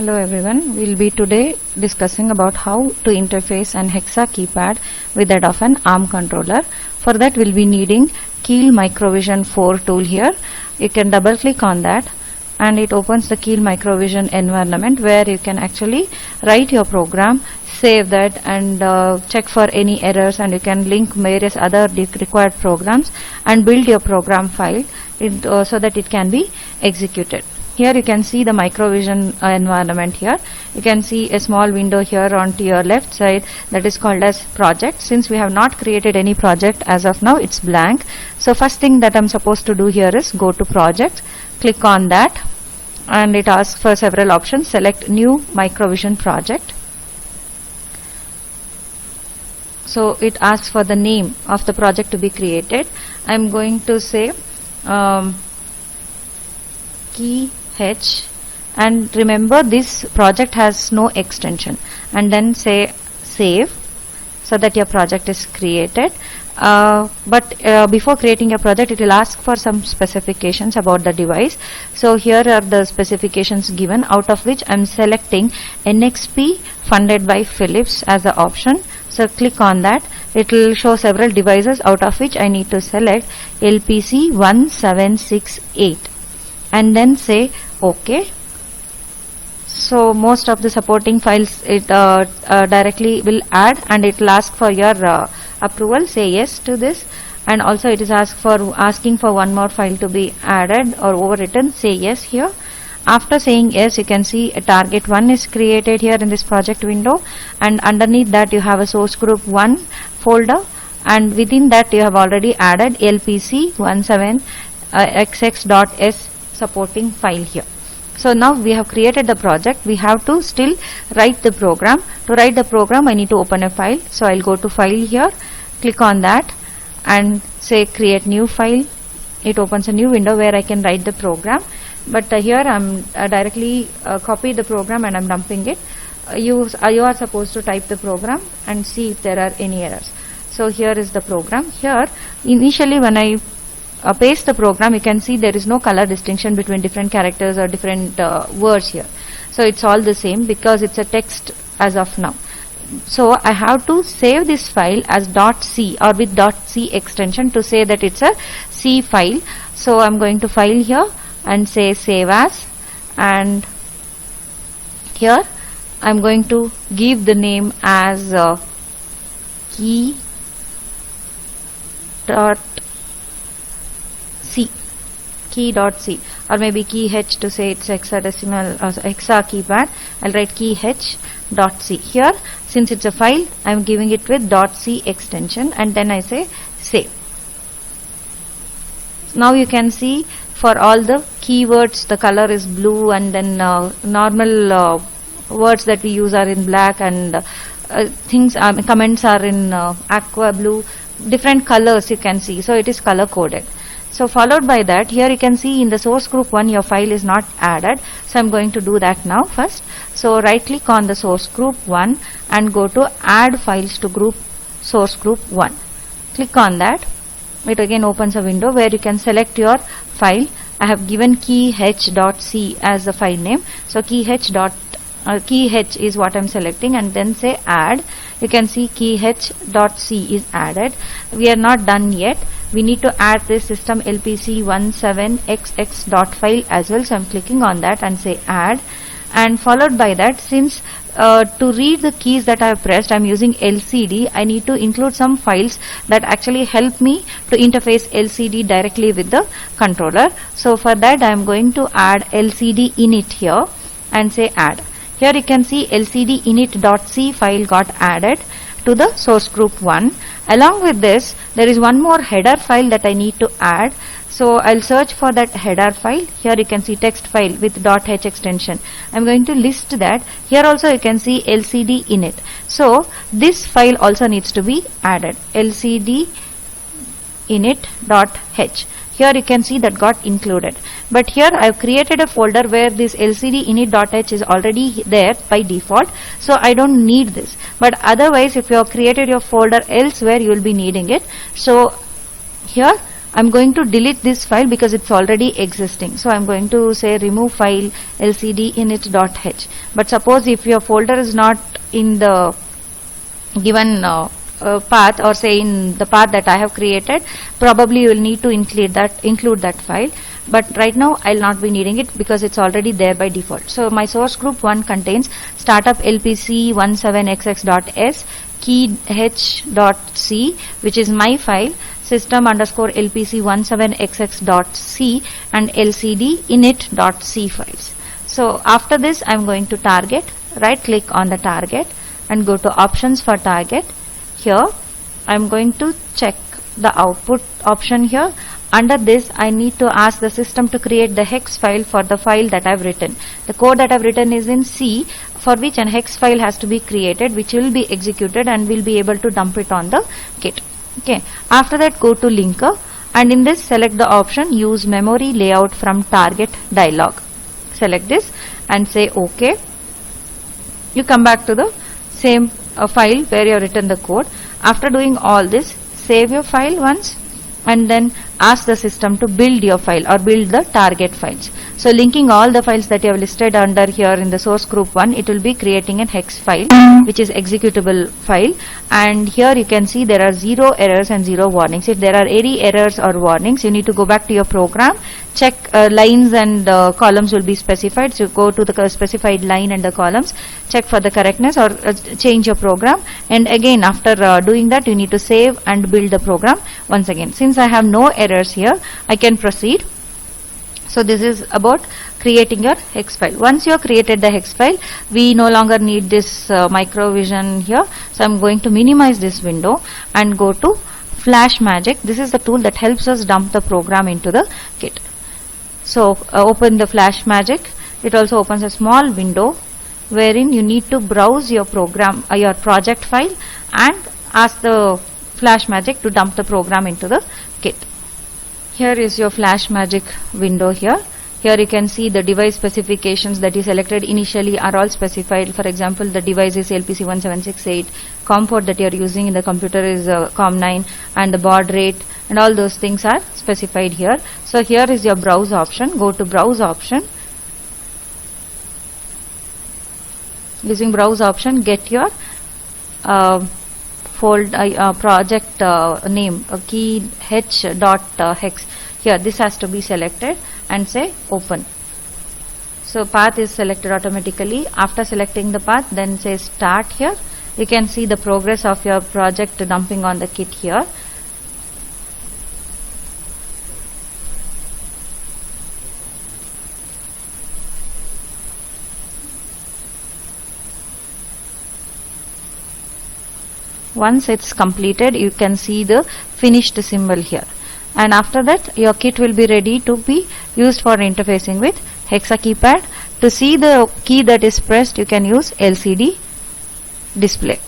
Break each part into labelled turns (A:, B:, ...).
A: Hello everyone, we'll be today discussing about how to interface an Hexa keypad with that of an ARM controller. For that we'll be needing Keil Microvision 4 tool here. You can double click on that and it opens the Keil Microvision environment where you can actually write your program, save that and check for any errors, and you can link various other required programs and build your program file so that it can be executed. Here you can see the Microvision environment here. You can see a small window here on your left side that is called as project. Since we have not created any project as of now, it's blank. So first thing that I'm supposed to do here is go to project, click on that, and it asks for several options. Select new Microvision project. So it asks for the name of the project to be created. I'm going to say key H, and remember this project has no extension, and then say save so that your project is created. But before creating a project, it will ask for some specifications about the device. So here are the specifications given, out of which I'm selecting NXP funded by Philips as the option. So click on that. It will show several devices, out of which I need to select LPC 1768 and then say OK. So most of the supporting files it directly will add, and it will ask for your approval. Say yes to this, and also it is asking for one more file to be added or overwritten. Say yes here. After saying yes, you can see a target 1 is created here in this project window, and underneath that you have a source group 1 folder, and within that you have already added LPC 17xx.s supporting file here. So now we have created the project. We have to still write the program. To write the program, I need to open a file. So I'll go to file here, click on that and say create new file. It opens a new window where I can write the program. But here I'm directly copy the program and I'm dumping it. You are supposed to type the program and see if there are any errors. So here is the program. Here initially when I paste the program, you can see there is no color distinction between different characters or different words here. So it's all the same because it's a text as of now. So I have to save this file as .c or with .c extension to say that it's a C file. So I'm going to file here and say save as, and here I'm going to give the name as key.c, or maybe key H to say it's hexadecimal hexa keypad. I'll write key H.c. Here since it's a file, I'm giving it with .c extension, and then I say save. Now you can see for all the keywords the color is blue, and then normal words that we use are in black, and comments are in aqua blue. Different colors you can see, so it is color coded. So followed by that, here you can see in the source group 1 your file is not added. So I'm going to do that now first. So right click on the source group 1 and go to add files to group source group 1. Click on that. It again opens a window where you can select your file. I have given key h.c as the file name. So key h is what I'm selecting, and then say add. You can see key h.c is added. We are not done yet. We need to add this system LPC 17xx.file as well. So I'm clicking on that and say add, and followed by that, since to read the keys that I have pressed, I'm using LCD. I need to include some files that actually help me to interface LCD directly with the controller. So for that I'm going to add LCD init here and say add. Here you can see LCD init.c file got added to the source group 1. Along with this, there is one more header file that I need to add. So I'll search for that header file. Here you can see text file with .h extension. I'm going to list that. Here also you can see LCD init. So this file also needs to be added. LCD init.h. Here you can see that got included. But here I've created a folder where this LCD init.h is already there by default. So I don't need this. But otherwise, if you have created your folder elsewhere, you will be needing it. So here I'm going to delete this file because it's already existing. So I'm going to say remove file lcd init.h. But suppose if your folder is not in the given path, or say in the path that I have created, probably you will need to include that file. But right now I'll not be needing it because it's already there by default. So my source group 1 contains startup lpc17xx.s, key h.c, which is my file, system underscore lpc17xx.c, and lcd init.c files. So after this I'm going to target, right click on the target and go to options for target. Here I'm going to check the output option here. Under this I need to ask the system to create the hex file for the file that I've written. The code that I've written is in C, for which an hex file has to be created, which will be executed and we'll be able to dump it on the kit. Okay. After that, go to linker, and in this select the option use memory layout from target dialog. Select this and say OK. You come back to the same file where you have written the code. After doing all this, save your file once and then ask the system to build your file or build the target files. So linking all the files that you have listed under here in the source group 1, it will be creating an hex file which is executable file, and here you can see there are 0 errors and 0 warnings. If there are any errors or warnings, you need to go back to your program, check lines and columns will be specified. So go to the specified line and the columns, check for the correctness or change your program, and again after doing that you need to save and build the program once again. Since I have no errors here, I can proceed. So this is about creating your hex file. Once you have created the hex file, we no longer need this Microvision here. So I'm going to minimize this window and go to FlashMagick. This is the tool that helps us dump the program into the kit. So open the FlashMagick. It also opens a small window wherein you need to browse your program, your project file, and ask the FlashMagick to dump the program into the kit. Here is your FlashMagick window here. Here you can see the device specifications that you selected initially are all specified. For example, the device is LPC1768, COM port that you are using in the computer is COM9, and the baud rate and all those things are specified here. So here is your browse option. Go to browse option. Using browse option, get your project name, key h.hex. Here this has to be selected and say open. So path is selected automatically. After selecting the path, then say start here. You can see the progress of your project dumping on the kit here. Once it's completed, you can see the finished symbol here. And after that, your kit will be ready to be used for interfacing with Hexa keypad. To see the key that is pressed, you can use LCD display.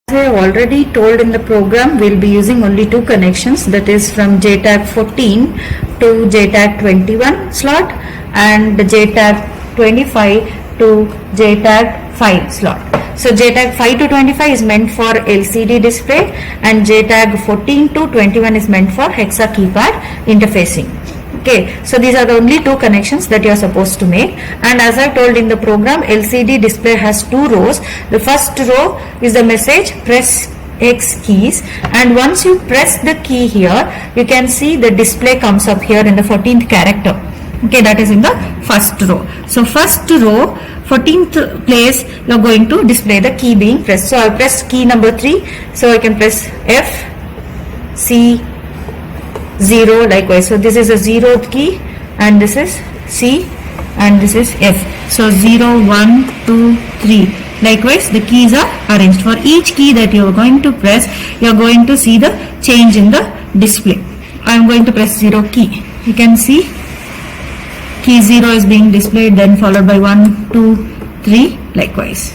B: As I have already told in the program, we will be using only 2 connections, that is from JTAG 14 to JTAG 21 slot and JTAG 25 to JTAG 5 slot. So JTAG 5 to 25 is meant for LCD display and JTAG 14 to 21 is meant for Hexa keypad interfacing. Okay, so these are the only 2 connections that you are supposed to make, and as I told in the program, LCD display has 2 rows. The first row is the message press X keys, and once you press the key here, you can see the display comes up here in the 14th character. Okay, that is in the first row. So first row, 14th place, you are going to display the key being pressed. So I pressed key number 3, so I can press F, C, 0 likewise. So this is a 0th key and this is C and this is F. So 0, 1, 2, 3. Likewise, the keys are arranged. For each key that you are going to press, you are going to see the change in the display. I am going to press 0 key. You can see key 0 is being displayed, then followed by 1, 2, 3 likewise.